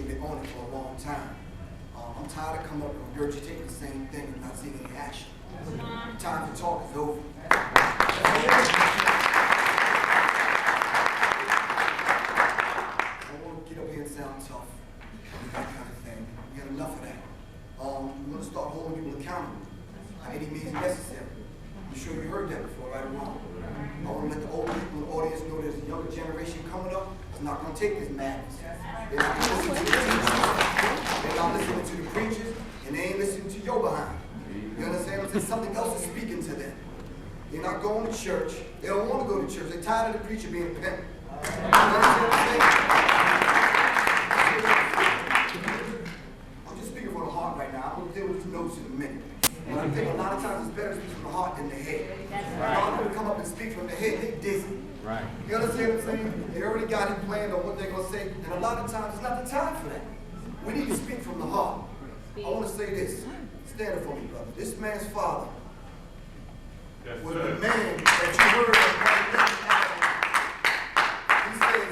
they've been on it for a long time. I'm tired of coming up and regurgitating the same thing and not seeing any action. Time to talk is over. I don't want to get up here and sound tough, that kind of thing. We got enough of that. We're going to start holding people accountable by any means necessary. I'm sure you heard that before, right or wrong. I want to let the old people in the audience know there's a younger generation coming up that's not going to take this madness. They're not listening to the teachers, they're not listening to the preachers, and they ain't listening to your behind. You understand? Until something else is speaking to them. They're not going to church. They don't want to go to church. They're tired of the preacher being a pimp. You understand what I'm saying? I'm just speaking from the heart right now. I'm going to deal with these notes in a minute. But I think a lot of times it's better to speak from the heart than the head. A lot of people come up and speak from the head, they dizzy. Right. You understand what I'm saying? They already got it planned on what they're going to say, and a lot of times it's not the time for that. We need to speak from the heart. I want to say this. Stand up for me, brother. This man's father was the man that you heard of. He says,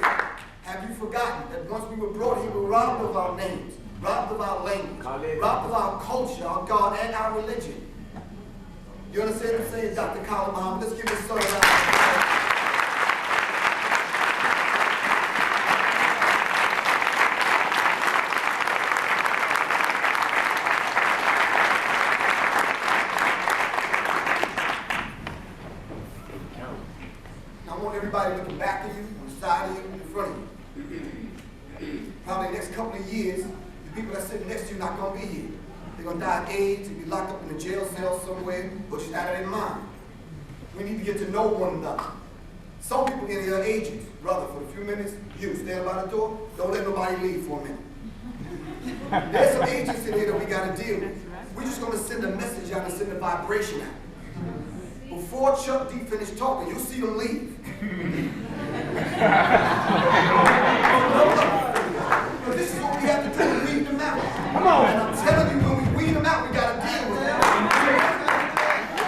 have you forgotten that once we were brought here, we were robbed of our names, robbed of our language, robbed of our culture, our God, and our religion. You understand what I'm saying, Dr. Khalid Muhammad? Let's give this son a round of applause. Everybody looking back at you, on the side of you, in front of you. Probably the next couple of years, the people that sit next to you are not going to be here. They're going to die of AIDS and be locked up in a jail cell somewhere, but it's out of their mind. We need to get to know one another. Some people in here are agents. Brother, for a few minutes, you stand by the door, don't let nobody leave for a minute. There's some agents in here that we got to deal with. We're just going to send a message out and send a vibration out. Before Chuck D finished talking, you'll see them leave. But this is what we have to do, we weed them out. Come on. And I'm telling you, when we weed them out, we got to deal with it.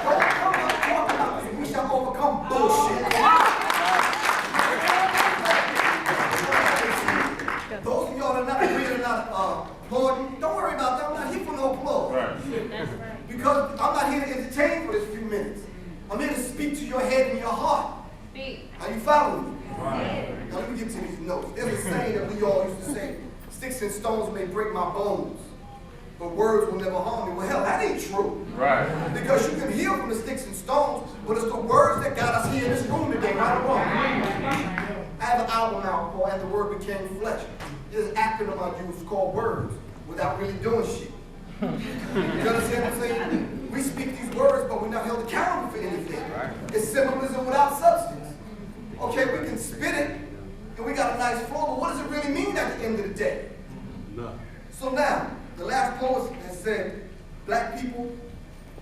Don't come up talking about this. We shall overcome bullshit. Those of y'all that are not agreeing, not applauding, don't worry about that. I'm not here for no applause. Right. That's right. Because I'm not here to entertain for this few minutes. I'm here to speak to your head and your heart. Are you following me? Right. Now let me get to these notes. There's a saying that we all used to say, sticks and stones may break my bones, but words will never harm me. Well, hell, that ain't true. Right. Because you can heal from the sticks and stones, but it's the words that got us here in this room today, right or wrong. I have an album out called And the Word Became Flesh. There's an acronym I use called WORDS without really doing shit. You understand what I'm saying? We speak these words, but we're not held accountable for anything. Right. It's symbolism without substance. Okay, we can spit it, and we got a nice flow, but what does it really mean at the end of the day? No. So now, the last poet has said, black people,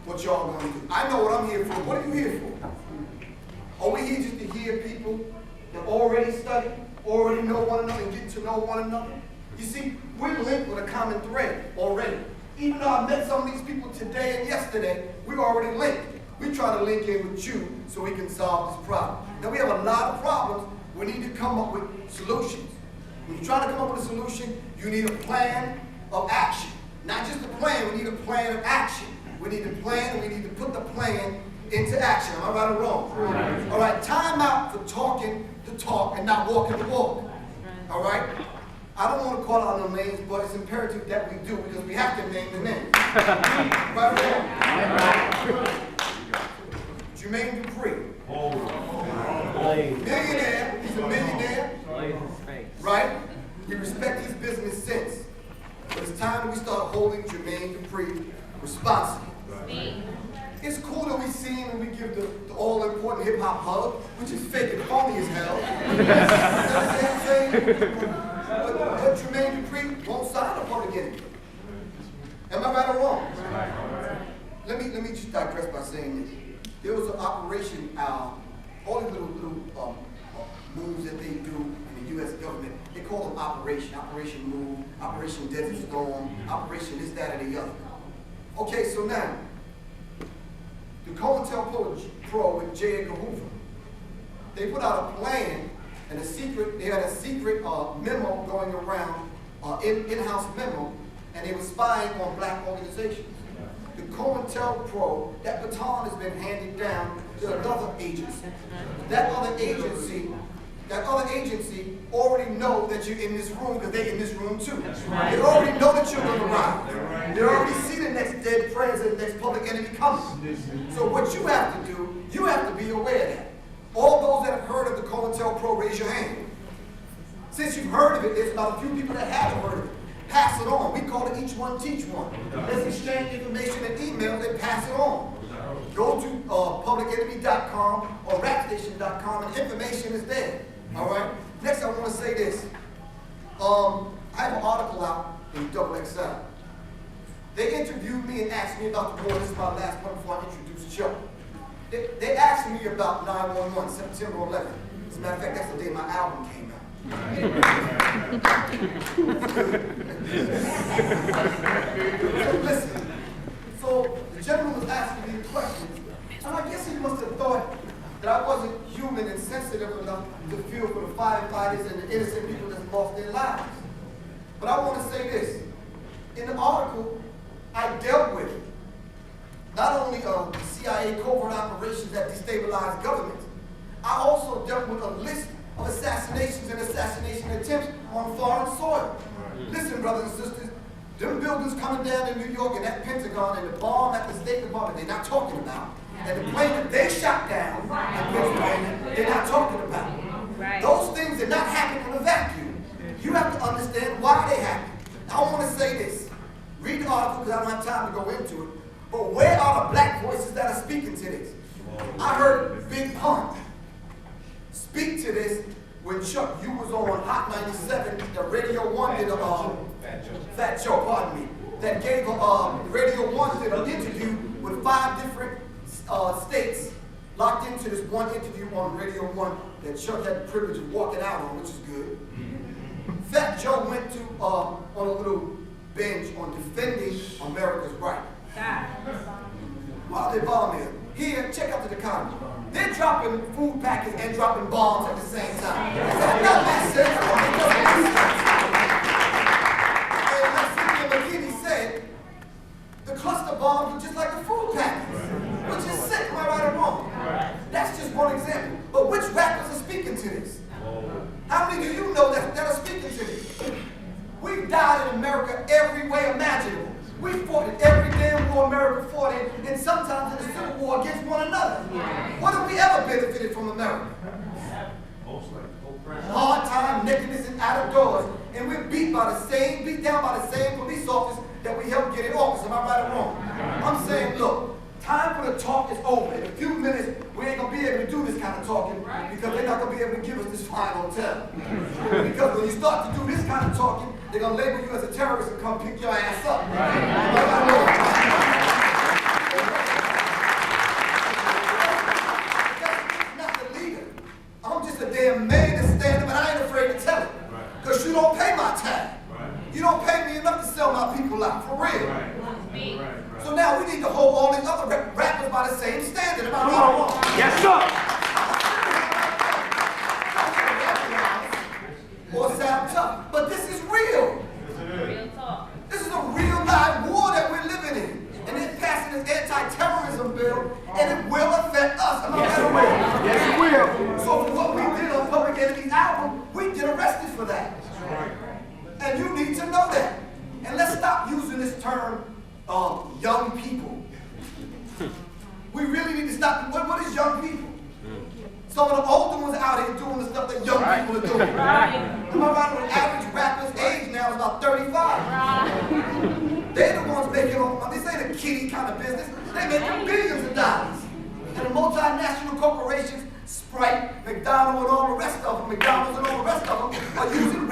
what y'all gonna do? I know what I'm here for. What are you here for? Are we here just to hear people that already study, already know one another, and get to know one another? You see, we're linked with a common thread already. Even though I met some of these people today and yesterday, we're already linked. We try to link in with you so we can solve this problem. Now we have a lot of problems. We need to come up with solutions. When you're trying to come up with a solution, you need a plan of action. Not just a plan, we need a plan of action. We need a plan and we need to put the plan into action. Am I right or wrong? Right. All right, time out for talking the talk and not walking the walk. All right? I don't want to call out no names, but it's imperative that we do because we have to name the name. Right or wrong? Jermaine Dupree. Millionaire. He's a millionaire. Right? We respect his business sense. But it's time that we start holding Jermaine Dupree responsible. It's cool that we see him and we give the all-important hip-hop hug, which is fake and phony as hell. You know what I'm saying? But Jermaine Dupree won't sign a public enemy. Am I right or wrong? Let me just digress by saying this. There was an operation, all these little moves that they do in the U.S. government, they call them Operation Move, Operation Desert Storm, Operation this, that, or the other. Okay, so now, the COINTELPRO with J. Edgar Hoover, they put out a plan and they had a secret memo going around in-house memo, and they were spying on black organizations. The COINTELPRO, that baton has been handed down to another agency. That other agency already know that you're in this room because they're in this room too. They already know that you're going to rise. They already see the next dead president, the next public enemy coming. So what you have to do, you have to be aware of that. All those that have heard of the COINTELPRO, raise your hand. Since you've heard of it, there's about a few people that haven't heard of it. Pass it on. We call it each one teach one. Let's exchange information and emails and pass it on. Go to publicenemy.com or rapstation.com and information is there. All right? Next, I want to say this. I have an article out in XXL. They interviewed me and asked me about the war. This is my last one before I introduce the show. They asked me about 9/11, September 11th. As a matter of fact, that's the day my album came out. Listen, so the gentleman was asking me questions, and I guess he must have thought that I wasn't human and sensitive enough to feel for the firefighters and the innocent people that lost their lives. But I want to say this. In the article, I dealt with not only CIA covert operations that destabilized governments, I also dealt with a list of assassinations and assassination attempts on foreign soil. Listen, brothers and sisters, them buildings coming down in New York and that Pentagon and the bomb at the State Department, they're not talking about. And the plane that they shot down in Pennsylvania, they're not talking about. Those things did not happen in a vacuum. You have to understand why they happen. I want to say this. Read the article because I don't have time to go into it. But where are the black voices that are speaking to this? I heard Big Pun speak to this when Chuck, you was on Hot 97, the Radio 1 did a Fat Joe, pardon me, that gave Radio 1 did an interview with 5 different states locked into this one interview on Radio 1 that Chuck had the privilege of walking out on, which is good. Fat Joe went to on a little binge on defending America's right. While they bomb here, check out the dichotomy. They're dropping food packets and dropping bombs at the same time. That doesn't make sense. And like Cynthia McKinney said, the cluster bombs are just like the food packets, which is sick, am I right or wrong? That's just one example. But which rappers are speaking to this? How many of you know that are speaking to this? We've died in America every way imaginable. We fought in every damn war America fought in, and sometimes in the Civil War against one another. What have we ever benefited from America? Hard time, nakedness, and out of doors, and we're beat down by the same police officers that we helped get in office. Am I right or wrong? I'm saying, look, time for the talk is over. In a few minutes, we ain't gonna be able to do this kind of talking because they're not gonna be able to give us this fine hotel. Because when you start to do this kind of talking, they're going to label you as a terrorist and come pick your ass up. I'm not the leader. I'm just a damn man that's standing, but I ain't afraid to tell it. Because you don't pay my tag. You don't pay me enough to sell my people out, for real. So now we need to hold all these other rappers by the same standard. Am I right or wrong? Yes, sir. Or sound tough, but this is real. Real talk. This is a real live war that we're living in. And they're passing this anti-terrorism bill, and it will affect us. Am I right or wrong? Yes, it will. So for what we did on Public Enemy's album, we get arrested for that. And you need to know that. And let's stop using this term, young people. We really need to stop. What is young people? Some of the older ones out here doing the stuff that young people are doing. Am I right? The average rapper's age now is about 35. They're the ones making all the money. This ain't a kiddie kind of business. They're making billions of dollars. And the multinational corporations, Sprite, McDonald's, and all the rest of them, are using